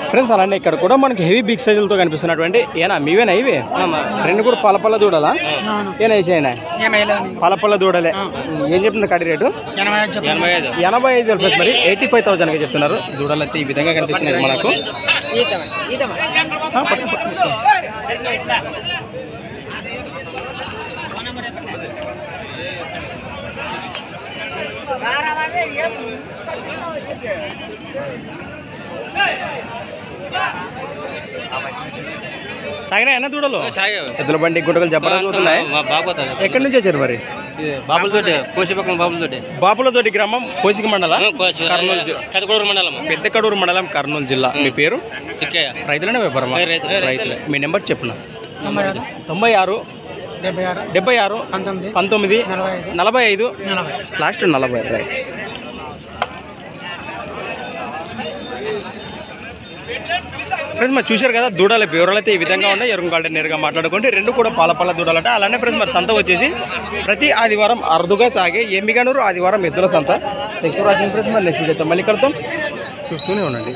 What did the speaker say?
friends అలానే ఇక్కడ కూడా మనకి హెవీ బిగ్ సైజులతో కనిపిస్తున్నటువంటి ఏనా మీవేనా ఇవి రెండు కూడా పలపల్ల దూడలా ఏనా వేసేనా పలపల్ల దూడలే ఏం చెప్తున్నారు కడి రేటు 85,000 ఫ్రెండ్స్ మరి 85,000 చెప్తున్నారు దూడలు అయితే ఈ విధంగా కనిపిస్తున్నాయి మనకు సాగినా ఎన్న దూడలు ఎద్దుల బండి గుంటలు చెప్పాలి ఎక్కడి నుంచి వచ్చారు మరి బాపులతోటి గ్రామం కోసిక మండలం పెద్ద కడూరు మండలం కర్నూలు జిల్లా మీ పేరు రైతులనే వ్యాపారం రైతులే మీ నెంబర్ చెప్పిన 96 76 19 45 లాస్ట్ 40 రైట్ ఫ్రెండ్స్ మరి చూశారు కదా దూడల వివరాలు అయితే ఈ విధంగా ఉన్నాయి ఎవరు కావాలంటే నేరుగా మాట్లాడుకుంటే రెండు కూడా పాలపల్ల దూడలట అలానే ఫ్రెండ్స్ మరి సంత వచ్చేసి ప్రతి ఆదివారం అరుదుగా సాగే ఎమ్మిగనూరు ఆదివారం ఎద్దుల సంత థ్యాంక్స్ ఫర్ వాచింగ్ ఫ్రెండ్స్ మరి నెక్స్ట్ వీడియోతో మళ్ళీ కలుద్దాం చూస్తూనే ఉండండి